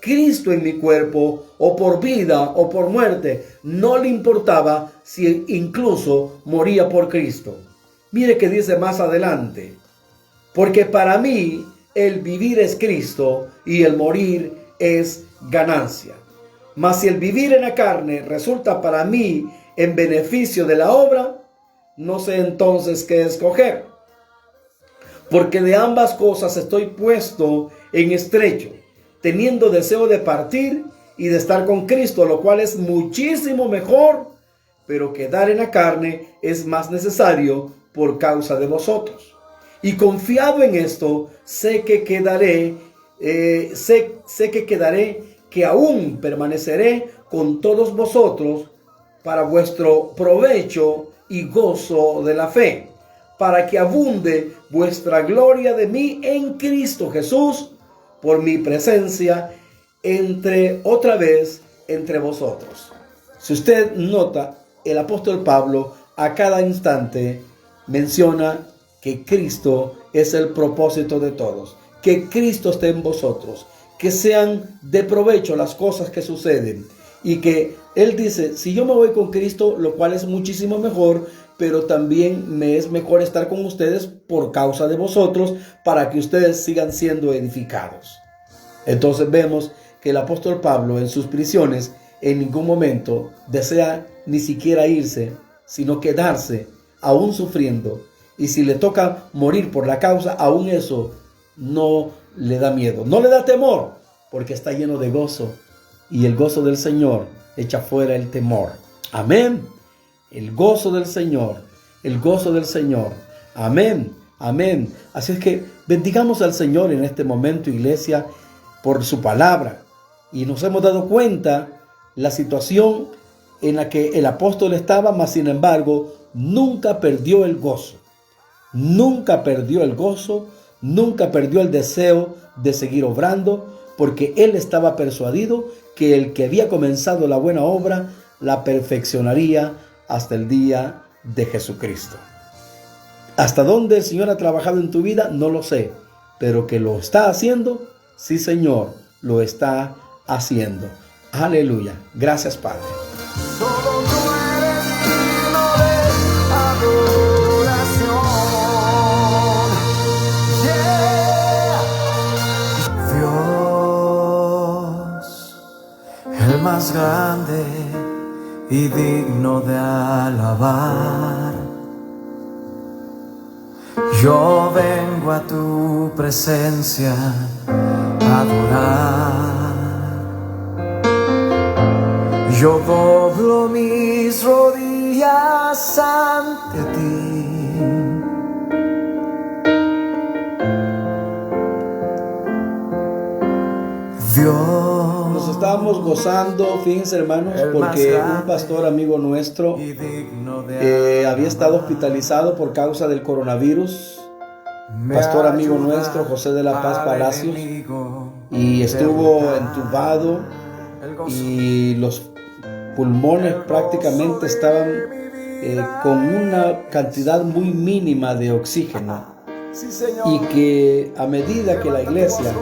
Cristo en mi cuerpo, o por vida o por muerte. No le importaba si incluso moría por Cristo. Mire que dice más adelante: porque para mí el vivir es Cristo y el morir es ganancia. Mas si el vivir en la carne resulta para mí en beneficio de la obra, no sé entonces qué escoger. Porque de ambas cosas estoy puesto en estrecho, teniendo deseo de partir y de estar con Cristo, lo cual es muchísimo mejor, pero quedar en la carne es más necesario por causa de vosotros. Y confiado en esto, sé que que aún permaneceré con todos vosotros para vuestro provecho y gozo de la fe, para que abunde vuestra gloria de mí en Cristo Jesús, por mi presencia otra vez entre vosotros. Si usted nota, el apóstol Pablo a cada instante menciona que Cristo es el propósito de todos, que Cristo esté en vosotros, que sean de provecho las cosas que suceden, y que él dice: si yo me voy con Cristo, lo cual es muchísimo mejor, pero también me es mejor estar con ustedes por causa de vosotros, para que ustedes sigan siendo edificados. Entonces vemos que el apóstol Pablo en sus prisiones en ningún momento desea ni siquiera irse, sino quedarse, aún sufriendo. Y si le toca morir por la causa, aún eso no le da miedo, no le da temor, porque está lleno de gozo. Y el gozo del Señor echa fuera el temor. Amén. El gozo del Señor, el gozo del Señor. Amén, amén. Así es que bendigamos al Señor en este momento, iglesia, por su palabra. Y nos hemos dado cuenta la situación en la que el apóstol estaba, mas sin embargo, nunca perdió el gozo. Nunca perdió el gozo, nunca perdió el deseo de seguir obrando, porque él estaba persuadido que el que había comenzado la buena obra la perfeccionaría hasta el día de Jesucristo. ¿Hasta dónde el Señor ha trabajado en tu vida? No lo sé, pero que lo está haciendo, sí, Señor, lo está haciendo. Aleluya. Gracias, Padre. Solo tú eres digno de adoración. Yeah. Dios, el más grande y digno de alabar. Yo vengo a tu presencia a adorar. Yo doblo mis rodillas ante ti. Dios. Nos estábamos gozando, fíjense hermanos, porque un pastor amigo nuestro había estado hospitalizado por causa del coronavirus. Pastor amigo nuestro, José de la Paz Palacios, y estuvo entubado y los pulmones prácticamente estaban con una cantidad muy mínima de oxígeno, y que a medida que la iglesia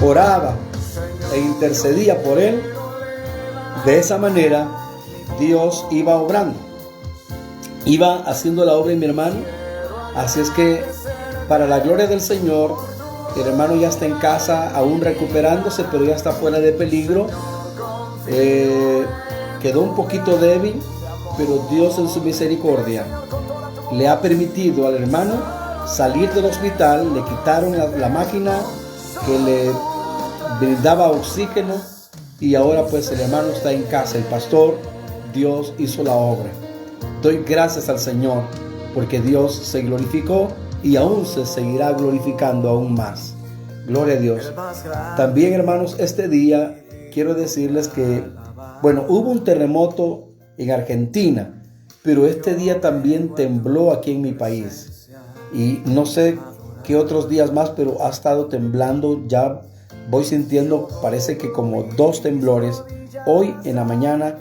oraba e intercedía por él, de esa manera Dios iba obrando, iba haciendo la obra en mi hermano. Así es que, para la gloria del Señor, el hermano ya está en casa aún recuperándose, pero ya está fuera de peligro. Quedó un poquito débil, pero Dios en su misericordia le ha permitido al hermano salir del hospital. Le quitaron la máquina que le brindaba oxígeno, y ahora pues el hermano está en casa. El pastor, Dios hizo la obra. Doy gracias al Señor porque Dios se glorificó y aún se seguirá glorificando aún más. Gloria a Dios. También, hermanos, este día quiero decirles que, bueno, hubo un terremoto en Argentina, pero este día también tembló aquí en mi país. Y no sé qué otros días más, pero ha estado temblando. Ya voy sintiendo, parece que como 2 temblores. Hoy en la mañana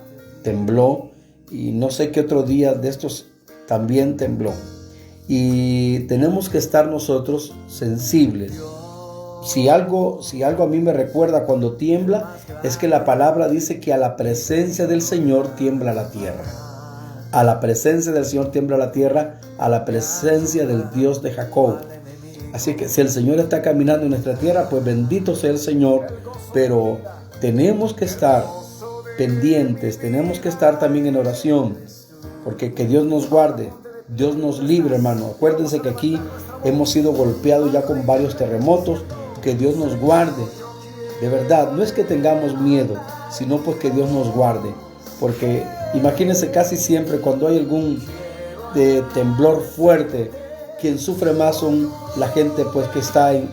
tembló, y no sé qué otro día de estos también tembló. Y tenemos que estar nosotros sensibles. Si algo a mí me recuerda cuando tiembla, es que la palabra dice que a la presencia del Señor tiembla la tierra. A la presencia del Señor tiembla la tierra, a la presencia del Dios de Jacob. Así que si el Señor está caminando en nuestra tierra, pues bendito sea el Señor. Pero tenemos que estar pendientes, tenemos que estar también en oración, porque que Dios nos guarde, Dios nos libre, hermano. Acuérdense que aquí hemos sido golpeados ya con varios terremotos. Que Dios nos guarde. De verdad, no es que tengamos miedo, sino pues que Dios nos guarde. Porque imagínense, casi siempre cuando hay algún temblor fuerte, quien sufre más son la gente pues que está en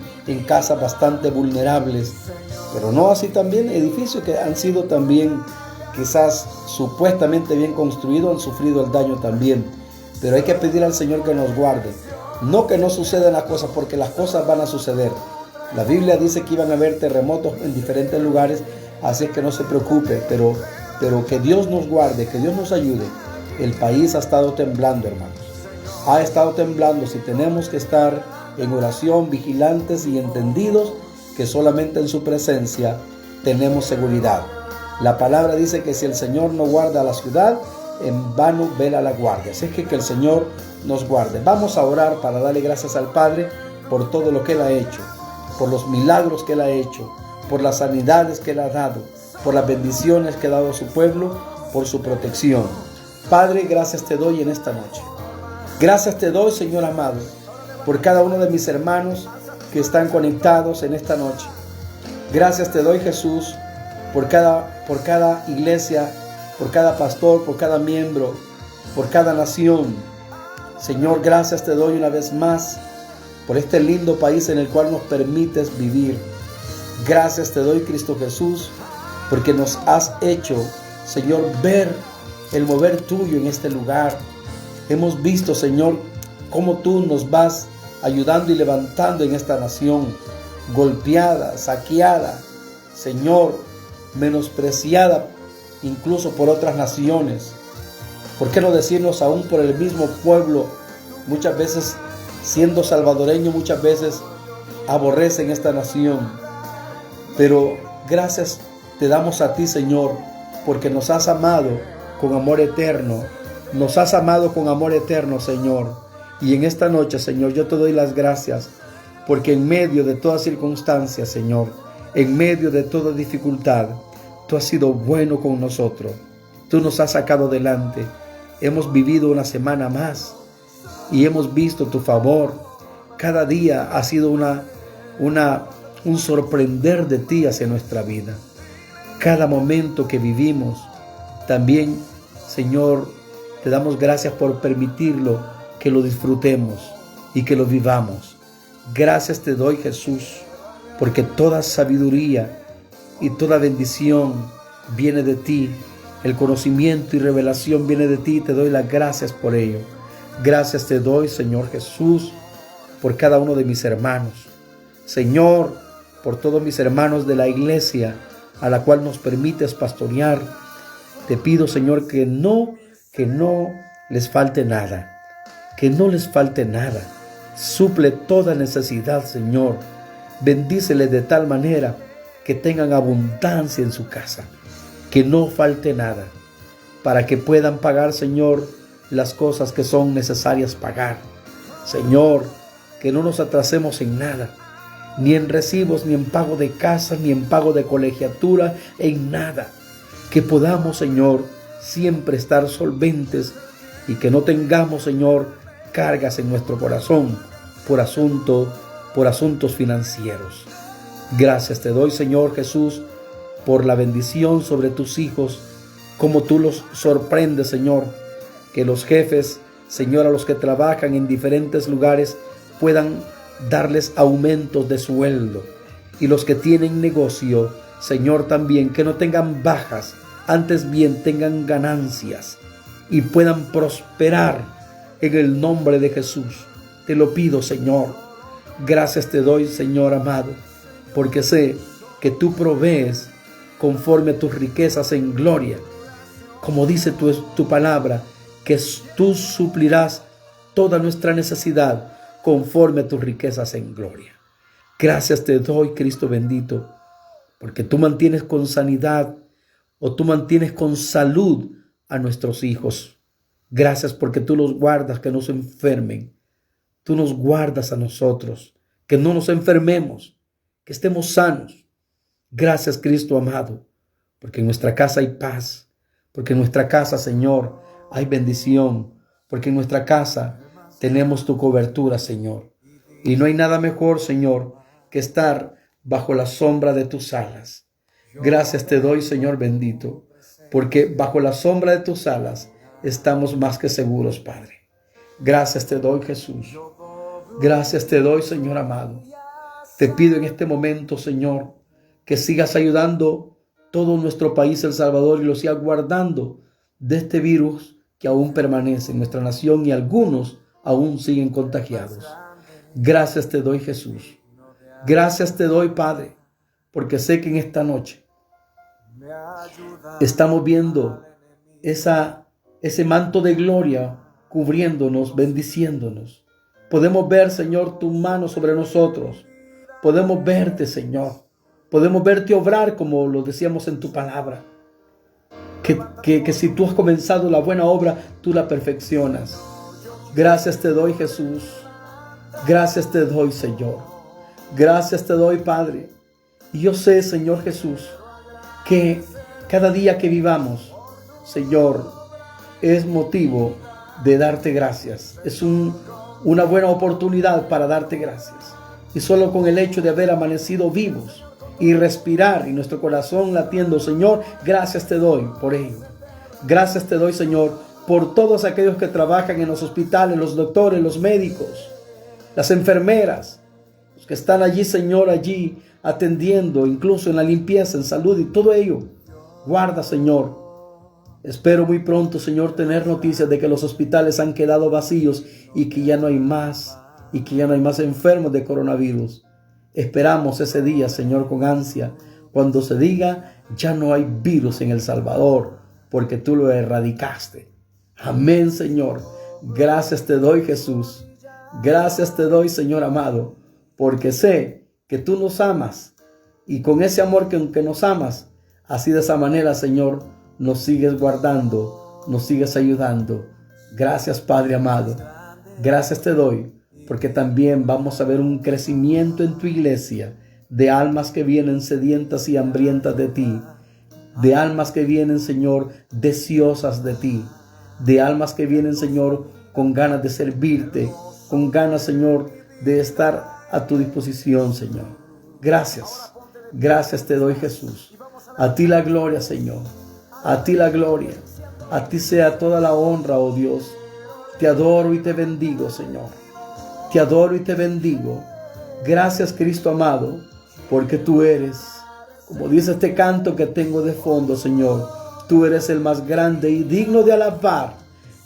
casas bastante vulnerables. Pero no así también edificios que han sido también quizás supuestamente bien construidos, han sufrido el daño también. Pero hay que pedir al Señor que nos guarde. No que no sucedan las cosas, porque las cosas van a suceder. La Biblia dice que iban a haber terremotos en diferentes lugares, así que no se preocupe, pero que Dios nos guarde, que Dios nos ayude. El país ha estado temblando, hermanos. Ha estado temblando. Si tenemos que estar en oración, vigilantes y entendidos que solamente en su presencia tenemos seguridad. La palabra dice que si el Señor no guarda la ciudad, en vano vela la guardia. Así que el Señor nos guarde. Vamos a orar para darle gracias al Padre por todo lo que Él ha hecho, por los milagros que Él ha hecho, por las sanidades que Él ha dado, por las bendiciones que ha dado a su pueblo, por su protección. Padre, gracias te doy en esta noche. Gracias te doy, Señor amado, por cada uno de mis hermanos que están conectados en esta noche. Gracias te doy, Jesús, por cada iglesia, por cada pastor, por cada miembro, por cada nación. Señor, gracias te doy una vez más por este lindo país en el cual nos permites vivir. Gracias te doy, Cristo Jesús, porque nos has hecho Señor, ver el mover tuyo en este lugar. Hemos visto, Señor, cómo tú nos vas ayudando y levantando en esta nación, golpeada, saqueada, Señor, menospreciada incluso por otras naciones. ¿Por qué no decirnos aún por el mismo pueblo? Muchas veces, siendo salvadoreño, muchas veces aborrecen esta nación. Pero gracias te damos a ti, Señor, porque nos has amado con amor eterno. Nos has amado con amor eterno, Señor. Y en esta noche, Señor, yo te doy las gracias, porque en medio de toda circunstancia, Señor, en medio de toda dificultad, tú has sido bueno con nosotros. Tú nos has sacado adelante. Hemos vivido una semana más y hemos visto tu favor. Cada día ha sido un sorprender de ti hacia nuestra vida. Cada momento que vivimos, también, Señor, te damos gracias por permitirlo, que lo disfrutemos y que lo vivamos. Gracias te doy, Jesús, porque toda sabiduría y toda bendición viene de ti. El conocimiento y revelación viene de ti. Te doy las gracias por ello. Gracias te doy, Señor Jesús, por cada uno de mis hermanos. Señor, por todos mis hermanos de la iglesia a la cual nos permites pastorear. Te pido, Señor, que no les falte nada. Que no les falte nada. Suple toda necesidad, Señor. Bendíceles de tal manera que tengan abundancia en su casa. Que no falte nada, para que puedan pagar, Señor, las cosas que son necesarias pagar. Señor, que no nos atrasemos en nada, ni en recibos, ni en pago de casa, ni en pago de colegiatura, en nada. Que podamos, Señor, siempre estar solventes y que no tengamos, Señor, cargas en nuestro corazón por asuntos financieros. Gracias te doy, Señor Jesús, por la bendición sobre tus hijos, como tú los sorprendes, Señor, que los jefes, Señor, a los que trabajan en diferentes lugares puedan darles aumentos de sueldo, y los que tienen negocio, Señor, también que no tengan bajas, antes bien tengan ganancias y puedan prosperar en el nombre de Jesús. Te lo pido, Señor. Gracias te doy, Señor amado, porque sé que tú provees conforme a tus riquezas en gloria. Como dice tu palabra, que tú suplirás toda nuestra necesidad conforme a tus riquezas en gloria. Gracias te doy, Cristo bendito, porque tú mantienes con sanidad o tú mantienes con salud a nuestros hijos. Gracias porque tú los guardas que no se enfermen. Tú nos guardas a nosotros, que no nos enfermemos, que estemos sanos. Gracias, Cristo amado, porque en nuestra casa hay paz, porque en nuestra casa, Señor, hay bendición, porque en nuestra casa tenemos tu cobertura, Señor. Y no hay nada mejor, Señor, que estar bajo la sombra de tus alas. Gracias te doy, Señor bendito, porque bajo la sombra de tus alas estamos más que seguros, Padre. Gracias te doy, Jesús. Gracias te doy, Señor amado. Te pido en este momento, Señor, que sigas ayudando todo nuestro país, El Salvador, y lo sigas guardando de este virus que aún permanece en nuestra nación y algunos aún siguen contagiados. Gracias te doy, Jesús. Gracias te doy, Padre, porque sé que en esta noche estamos viendo ese manto de gloria cubriéndonos, bendiciéndonos. Podemos ver, Señor, tu mano sobre nosotros. Podemos verte, Señor. Podemos verte obrar como lo decíamos en tu palabra. Que si tú has comenzado la buena obra, tú la perfeccionas. Gracias te doy, Jesús. Gracias te doy, Señor. Gracias te doy, Padre. Y yo sé, Señor Jesús, que cada día que vivamos, Señor, es motivo de darte gracias. Es una buena oportunidad para darte gracias. Y solo con el hecho de haber amanecido vivos y respirar y nuestro corazón latiendo, Señor, gracias te doy por ello. Gracias te doy, Señor, por todos aquellos que trabajan en los hospitales, los doctores, los médicos, las enfermeras, los que están allí, Señor, allí atendiendo, incluso en la limpieza, en salud y todo ello. Guarda, Señor, Espero muy pronto, Señor, tener noticias de que los hospitales han quedado vacíos y que ya no hay más, enfermos de coronavirus. Esperamos ese día, Señor, con ansia, cuando se diga, ya no hay virus en El Salvador, porque tú lo erradicaste. Amén, Señor. Gracias te doy, Jesús. Gracias te doy, Señor amado, porque sé que tú nos amas, y con ese amor que nos amas, así de esa manera, Señor, nos sigues guardando, nos sigues ayudando. Gracias, Padre amado. Gracias te doy, porque también vamos a ver un crecimiento en tu iglesia de almas que vienen sedientas y hambrientas de ti, de almas que vienen, Señor, deseosas de ti, de almas que vienen, Señor, con ganas de servirte, con ganas, Señor, de estar a tu disposición, Señor. Gracias, gracias te doy, Jesús. A ti la gloria, Señor. A ti la gloria. A ti sea toda la honra, oh Dios. Te adoro y te bendigo, Señor. Te adoro y te bendigo. Gracias, Cristo amado, porque tú eres, como dice este canto que tengo de fondo, Señor, tú eres el más grande y digno de alabar.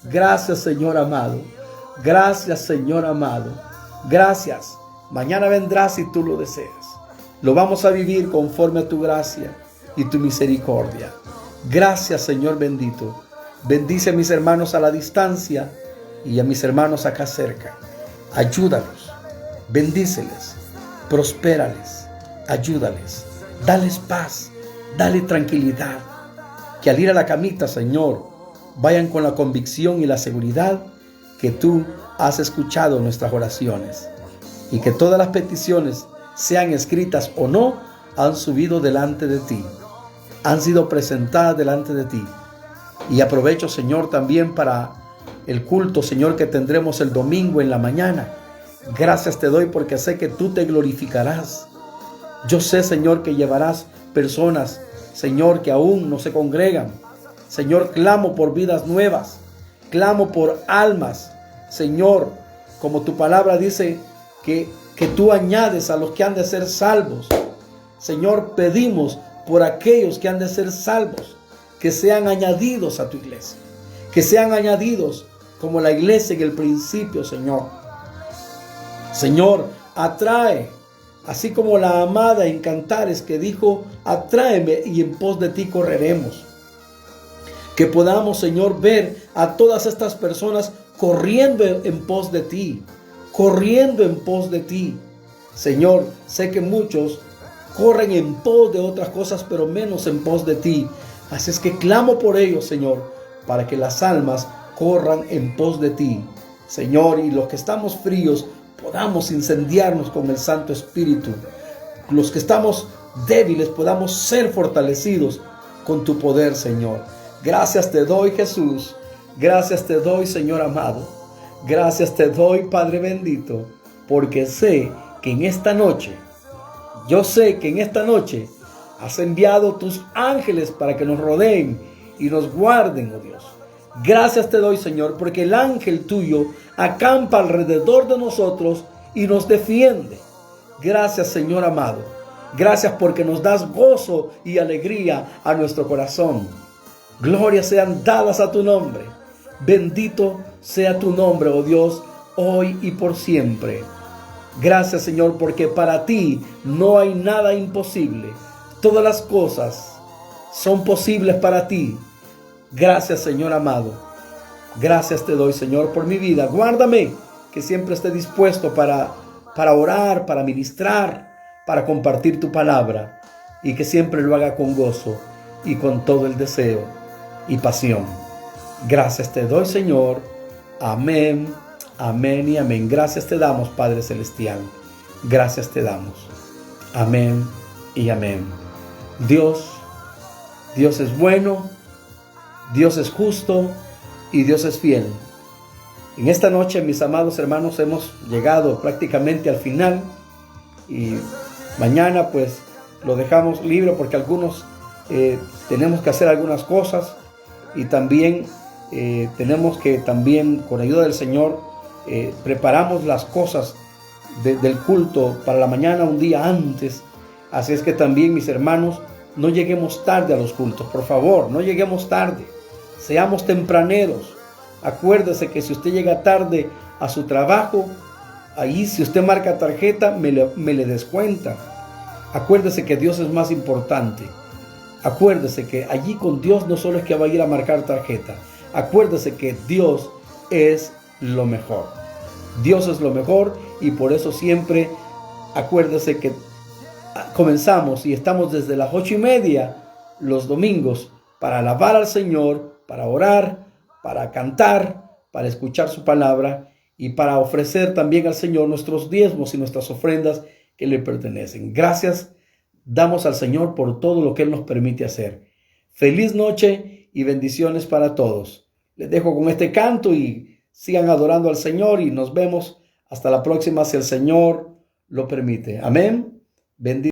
Gracias, Señor amado. Gracias, Señor amado. Gracias. Mañana vendrás si tú lo deseas. Lo vamos a vivir conforme a tu gracia y tu misericordia. Gracias, Señor bendito. Bendice a mis hermanos a la distancia y a mis hermanos acá cerca. Ayúdalos, bendíceles, prospérales, ayúdales, dales paz, dale tranquilidad. Que al ir a la camita, Señor, vayan con la convicción y la seguridad que tú has escuchado nuestras oraciones y que todas las peticiones, sean escritas o no, han subido delante de ti, han sido presentadas delante de ti. Y aprovecho, Señor, también para el culto, Señor, que tendremos el domingo en la mañana. Gracias te doy porque sé que tú te glorificarás. Yo sé, Señor, que llevarás personas, Señor, que aún no se congregan. Señor, clamo por vidas nuevas, clamo por almas. Señor, como tu palabra dice, que tú añades a los que han de ser salvos. Señor, pedimos por aquellos que han de ser salvos, que sean añadidos a tu iglesia, que sean añadidos como la iglesia en el principio, Señor. Señor, atrae, así como la amada en Cantares que dijo, atráeme y en pos de ti correremos. Que podamos, Señor, ver a todas estas personas corriendo en pos de ti, corriendo en pos de ti. Señor, sé que muchos corren en pos de otras cosas, pero menos en pos de ti. Así es que clamo por ellos, Señor, para que las almas corran en pos de ti. Señor, y los que estamos fríos, podamos incendiarnos con el Santo Espíritu. Los que estamos débiles, podamos ser fortalecidos con tu poder, Señor. Gracias te doy, Jesús. Gracias te doy, Señor amado. Gracias te doy, Padre bendito, porque sé que en esta noche, yo sé que en esta noche has enviado tus ángeles para que nos rodeen y nos guarden, oh Dios. Gracias te doy, Señor, porque el ángel tuyo acampa alrededor de nosotros y nos defiende. Gracias, Señor amado. Gracias porque nos das gozo y alegría a nuestro corazón. Gloria sean dadas a tu nombre. Bendito sea tu nombre, oh Dios, hoy y por siempre. Gracias, Señor, porque para ti no hay nada imposible. Todas las cosas son posibles para ti. Gracias, Señor amado. Gracias te doy, Señor, por mi vida. Guárdame, que siempre esté dispuesto para orar, para ministrar, para compartir tu palabra, y que siempre lo haga con gozo y con todo el deseo y pasión. Gracias te doy, Señor. Amén, amén y amén. Gracias te damos, Padre Celestial. Gracias te damos. Amén y amén. Dios es bueno, Dios es justo y Dios es fiel. En esta noche, mis amados hermanos, hemos llegado prácticamente al final, y mañana pues lo dejamos libre porque algunos tenemos que hacer algunas cosas, y también tenemos que también, con ayuda del Señor, preparamos las cosas del culto para la mañana un día antes. Así es que también, mis hermanos, no lleguemos tarde a los cultos, por favor, no lleguemos tarde. Seamos tempraneros. Acuérdese que si usted llega tarde a su trabajo, ahí si usted marca tarjeta, me le descuenta. Acuérdese que Dios es más importante. Acuérdese que allí con Dios no solo es que va a ir a marcar tarjeta. Acuérdese que Dios es lo mejor. Dios es lo mejor y por eso siempre acuérdese que comenzamos y estamos desde las 8:30 los domingos para alabar al Señor, para orar, para cantar, para escuchar su palabra y para ofrecer también al Señor nuestros diezmos y nuestras ofrendas que le pertenecen. Gracias damos al Señor por todo lo que Él nos permite hacer. Feliz noche y bendiciones para todos. Les dejo con este canto y sigan adorando al Señor y nos vemos hasta la próxima si el Señor lo permite. Amén. Bendiciones.